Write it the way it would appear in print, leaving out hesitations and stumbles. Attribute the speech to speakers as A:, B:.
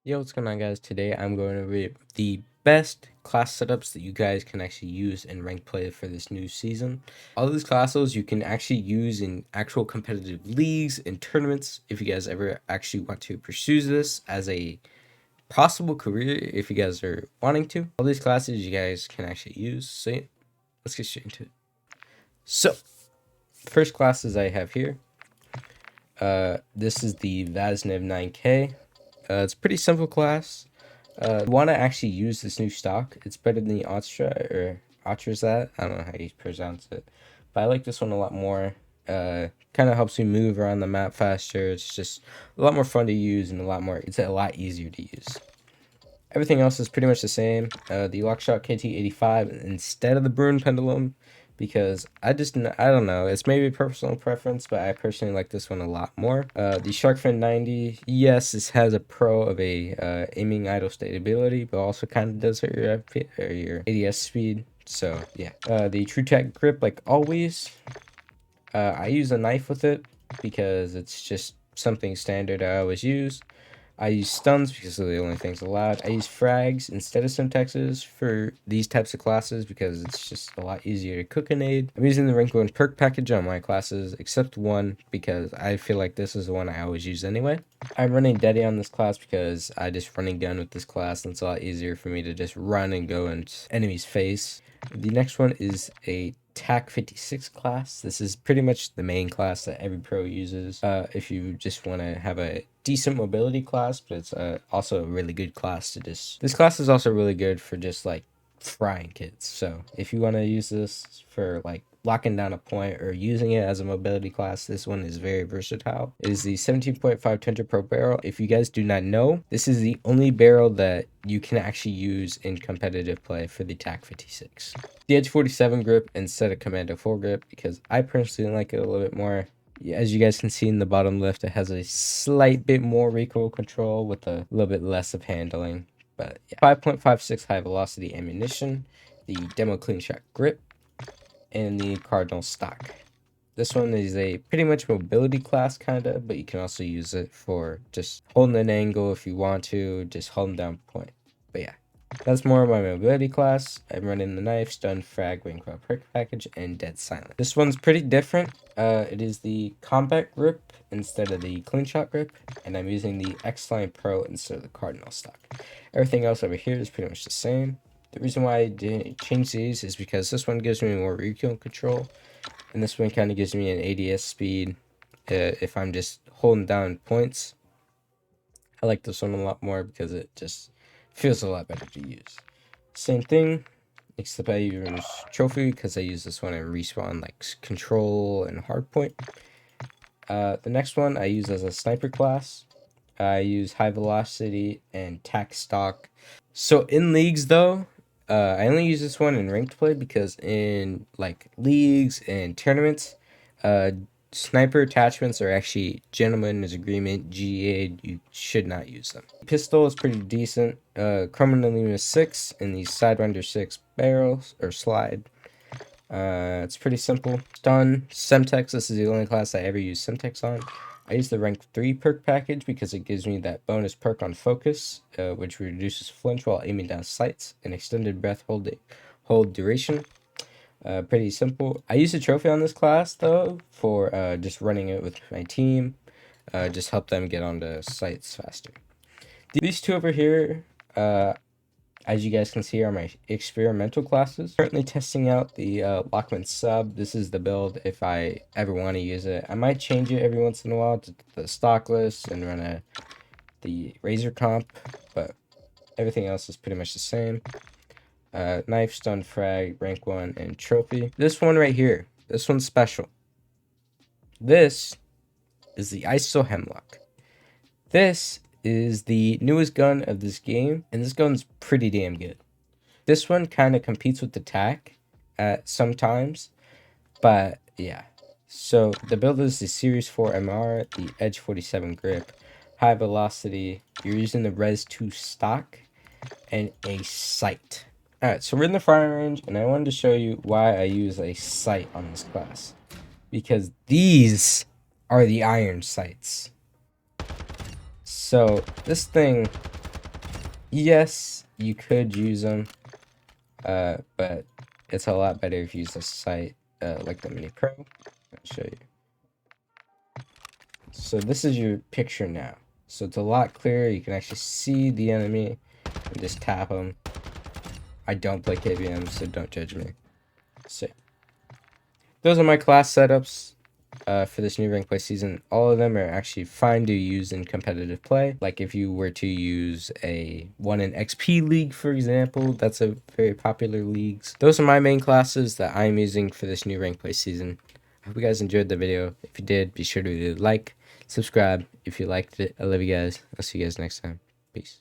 A: Yo, what's going on, guys? Today I'm going to read the best class setups that you guys can actually use in ranked play for this new season. All of these classes you can actually use in actual competitive leagues and tournaments if you guys ever actually want to pursue this as a possible career if you guys are wanting to. All these classes you guys can actually use. So yeah, let's get straight into it. So, first classes I have here. This is the Vaznev 9K. It's a pretty simple class. You want to actually use this new stock. It's better than the Astra or Atrazat. I don't know how you pronounce it, but I like this one a lot more. Kind of helps me move around the map faster. It's just a lot more fun to use and it's a lot easier to use. Everything else is pretty much the same. The Lockshot KT85 instead of the Bruin Pendulum, because I don't know. It's maybe a personal preference, but I personally like this one a lot more. The Sharkfin 90, yes, this has a pro of a aiming idle state ability, but also kind of does hurt your or your ADS speed. So yeah. The True Tech grip, like always. I use a knife with it because it's just something standard I always use. I use stuns because they're the only things allowed. I use frags instead of simtexes for these types of classes because it's just a lot easier to cook an aid. I'm using the rank 1 perk package on my classes, except one because I feel like this is the one I always use anyway. I'm running Daddy on this class because I just running gun with this class, and it's a lot easier for me to just run and go in enemy's face. The next one is a TAC 56 class. This is pretty much the main class that every pro uses if you just want to have a decent mobility class, but it's also a really good class to just... This class is also really good for just like frying kids. So if you want to use this for like locking down a point or using it as a mobility class, this one is very versatile. It is the 17.5 Tender Pro barrel. If you guys do not know, this is the only barrel that you can actually use in competitive play for the TAC 56. The Edge 47 grip instead of Commando 4 grip because I personally like it a little bit more. As you guys can see in the bottom left, it has a slight bit more recoil control with a little bit less of handling. But yeah. 5.56 high velocity ammunition, the demo clean shot grip, and the Cardinal stock. This one is a pretty much mobility class kind of, but you can also use it for just holding an angle if you want to, just holding down point. But yeah, that's more of my mobility class. I'm running the knife, stun, frag, wing crowd perk package, and dead silent. This one's pretty different. It is the combat grip instead of the clean shot grip, and I'm using the X-Line Pro instead of the Cardinal stock. Everything else over here is pretty much the same. The reason why I didn't change these is because this one gives me more recoil control, and this one kind of gives me an ADS speed if I'm just holding down points. I like this one a lot more because it just feels a lot better to use. Same thing, except I use trophy because I use this one in respawn like control and hardpoint. The next one I use as a sniper class. I use high velocity and tac stock. So in leagues though, I only use this one in ranked play because in like leagues and tournaments, sniper attachments are actually gentleman's agreement. GA, you should not use them. Pistol is pretty decent. Chromonema 6 in the Sidewinder 6 barrels or slide. It's pretty simple. Stun, Semtex. This is the only class I ever use Semtex on. I use the rank 3 perk package because it gives me that bonus perk on focus, which reduces flinch while aiming down sights, and extended breath hold duration. Pretty simple. I use a trophy on this class though for just running it with my team, just help them get onto sights faster. These two over here, as you guys can see, are my experimental classes. Currently testing out the Lockman sub. This is the build if I ever want to use it. I might change it every once in a while to the stock list and run the Razor comp, but everything else is pretty much the same. Knife, stun, frag, rank 1, and trophy. This one right here, this one's special. This is the ISO Hemlock. This is the newest gun of this game, and this gun's pretty damn good. This one kind of competes with the TAC at sometimes, but yeah. So the build is the Series 4 MR, the Edge 47 grip, high velocity. You're using the Res 2 stock, and a sight. Alright, so we're in the firing range, and I wanted to show you why I use a sight on this class. Because these are the iron sights. So this thing Yes, you could use them, but it's a lot better if you use a sight like the Mini Pro. I'll show you. So this is your picture now. So it's a lot clearer. You can actually see the enemy and just tap them. I don't play KBM, so don't judge me. So those are my class setups for this new rank play season. All of them are actually fine to use in competitive play. Like if you were to use a 1 in XP league, for example, that's a very popular league. Those are my main classes that I'm using for this new rank play season. I hope you guys enjoyed the video. If you did, be sure to like, subscribe if you liked it. I love you guys. I'll see you guys next time. Peace.